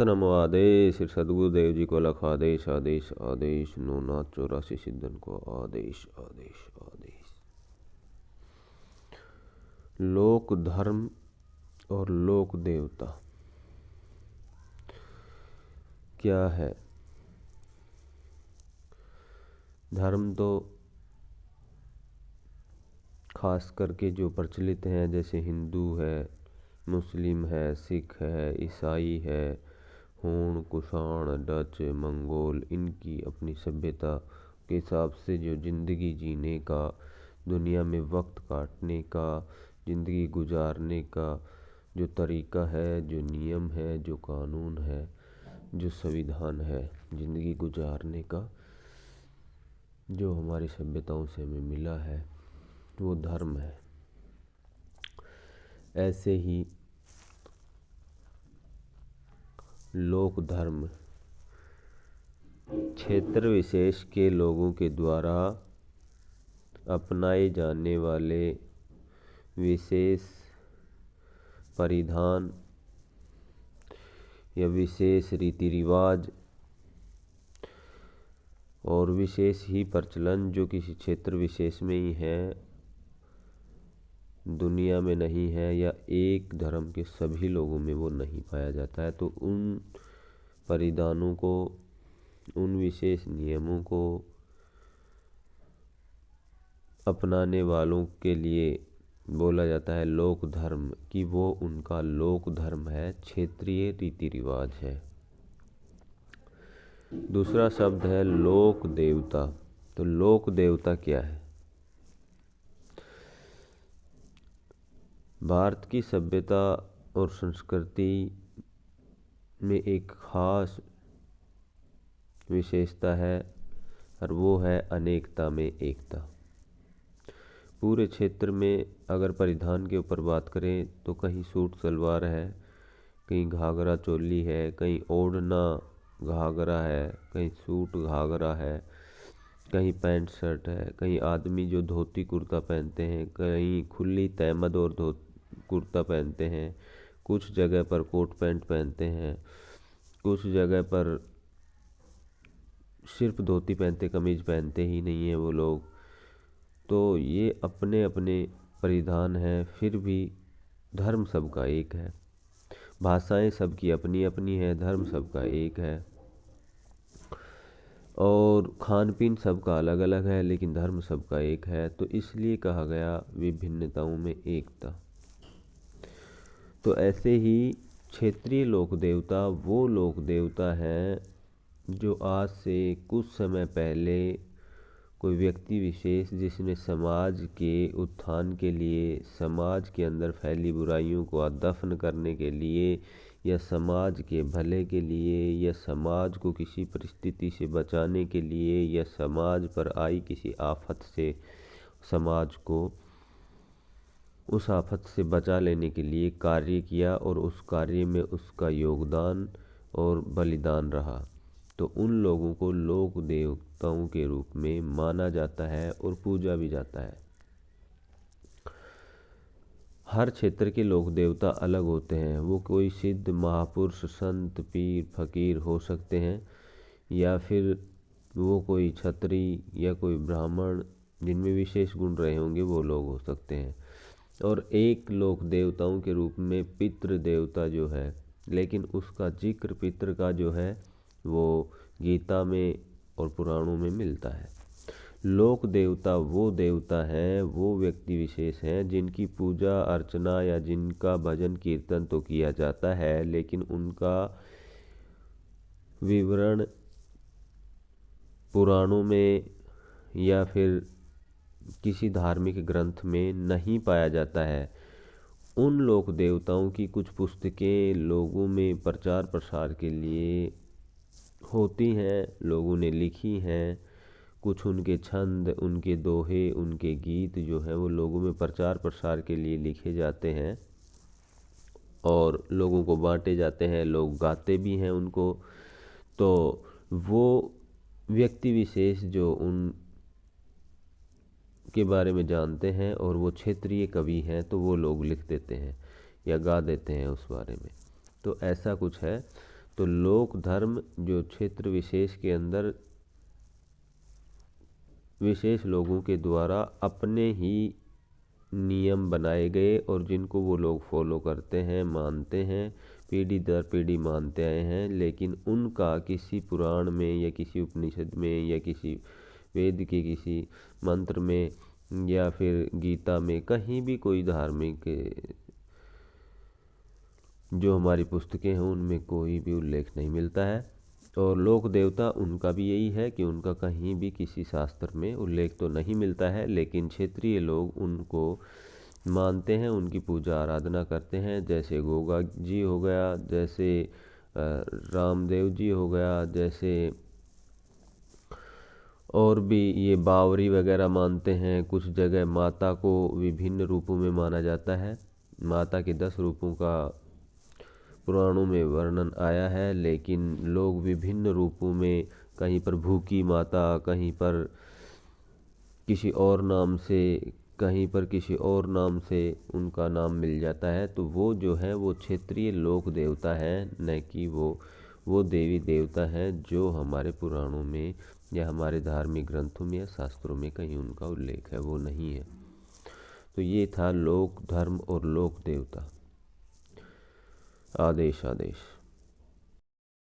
संत नमो आदेश। श्री सद्गुरुदेव जी को लख आदेश आदेश आदेश। 9,84 सिद्धन को आदेश आदेश आदेश। लोक धर्म और लोक देवता क्या है? धर्म तो खास करके जो प्रचलित हैं, जैसे हिंदू है, मुस्लिम है, सिख है, ईसाई है, हूण, कुषाण, डच, मंगोल, इनकी अपनी सभ्यता के हिसाब से जो ज़िंदगी जीने का, दुनिया में वक्त काटने का, ज़िंदगी गुजारने का जो तरीका है, जो नियम है, जो कानून है, जो संविधान है ज़िंदगी गुजारने का, जो हमारी सभ्यताओं से हमें मिला है, वो धर्म है। ऐसे ही लोक धर्म क्षेत्र विशेष के लोगों के द्वारा अपनाए जाने वाले विशेष परिधान या विशेष रीति रिवाज और विशेष ही प्रचलन जो किसी क्षेत्र विशेष में ही है, दुनिया में नहीं है, या एक धर्म के सभी लोगों में वो नहीं पाया जाता है, तो उन परिधानों को, उन विशेष नियमों को अपनाने वालों के लिए बोला जाता है लोक धर्म, कि वो उनका लोक धर्म है, क्षेत्रीय रीति रिवाज है। दूसरा शब्द है लोक देवता। तो लोक देवता क्या है? भारत की सभ्यता और संस्कृति में एक खास विशेषता है और वो है अनेकता में एकता। पूरे क्षेत्र में अगर परिधान के ऊपर बात करें तो कहीं सूट सलवार है, कहीं घाघरा चोली है, कहीं ओढ़ना घाघरा है, कहीं सूट घाघरा है, कहीं पैंट शर्ट है, कहीं आदमी जो धोती कुर्ता पहनते हैं, कहीं खुली तहमद और कुर्ता पहनते हैं, कुछ जगह पर कोट पैंट पहनते हैं, कुछ जगह पर सिर्फ धोती पहनते, कमीज पहनते ही नहीं है वो लोग। तो ये अपने अपने परिधान हैं, फिर भी धर्म सबका एक है। भाषाएं सबकी अपनी अपनी है, धर्म सबका एक है। और खान पीन सबका अलग अलग है, लेकिन धर्म सबका एक है। तो इसलिए कहा गया विभिन्नताओं में एकता। तो ऐसे ही क्षेत्रीय लोक देवता वो लोक देवता हैं जो आज से कुछ समय पहले कोई व्यक्ति विशेष, जिसने समाज के उत्थान के लिए, समाज के अंदर फैली बुराइयों को दफन करने के लिए, या समाज के भले के लिए, या समाज को किसी परिस्थिति से बचाने के लिए, या समाज पर आई किसी आफत से समाज को उस आफत से बचा लेने के लिए कार्य किया, और उस कार्य में उसका योगदान और बलिदान रहा, तो उन लोगों को लोक देवताओं के रूप में माना जाता है और पूजा भी जाता है। हर क्षेत्र के लोक देवता अलग होते हैं। वो कोई सिद्ध, महापुरुष, संत, पीर, फकीर हो सकते हैं, या फिर वो कोई क्षत्रिय या कोई ब्राह्मण जिनमें विशेष गुण रहे होंगे वो लोग हो सकते हैं। और एक लोक देवताओं के रूप में पितृ देवता जो है, लेकिन उसका जिक्र पितृ का जो है वो गीता में और पुराणों में मिलता है। लोक देवता वो देवता हैं, वो व्यक्ति विशेष हैं जिनकी पूजा अर्चना या जिनका भजन कीर्तन तो किया जाता है, लेकिन उनका विवरण पुराणों में या फिर किसी धार्मिक ग्रंथ में नहीं पाया जाता है। उन लोक देवताओं की कुछ पुस्तकें लोगों में प्रचार प्रसार के लिए होती हैं, लोगों ने लिखी हैं। कुछ उनके छंद, उनके दोहे, उनके गीत जो हैं वो लोगों में प्रचार प्रसार के लिए लिखे जाते हैं और लोगों को बांटे जाते हैं, लोग गाते भी हैं उनको। तो वो व्यक्ति विशेष जो उन के बारे में जानते हैं और वो क्षेत्रीय कवि हैं, तो वो लोग लिख देते हैं या गा देते हैं उस बारे में। तो ऐसा कुछ है। तो लोक धर्म जो क्षेत्र विशेष के अंदर विशेष लोगों के द्वारा अपने ही नियम बनाए गए और जिनको वो लोग फॉलो करते हैं, मानते हैं, पीढ़ी दर पीढ़ी मानते आए हैं, लेकिन उनका किसी पुराण में या किसी उपनिषद में या किसी वेद के किसी मंत्र में या फिर गीता में कहीं भी कोई धार्मिक जो हमारी पुस्तकें हैं उनमें कोई भी उल्लेख नहीं मिलता है। और लोक देवता उनका भी यही है कि उनका कहीं भी किसी शास्त्र में उल्लेख तो नहीं मिलता है, लेकिन क्षेत्रीय लोग उनको मानते हैं, उनकी पूजा आराधना करते हैं। जैसे गोगा जी हो गया, जैसे रामदेव जी हो गया, जैसे और भी ये बावरी वगैरह मानते हैं। कुछ जगह माता को विभिन्न रूपों में माना जाता है। माता के 10 रूपों का पुराणों में वर्णन आया है, लेकिन लोग विभिन्न रूपों में, कहीं पर भूखी माता, कहीं पर किसी और नाम से, कहीं पर किसी और नाम से उनका नाम मिल जाता है। तो वो जो है वो क्षेत्रीय लोक देवता है, न कि वो देवी देवता है जो हमारे पुराणों में या हमारे धार्मिक ग्रंथों में या शास्त्रों में कहीं उनका उल्लेख है, वो नहीं है। तो ये था लोक धर्म और लोक देवता। आदेश आदेश।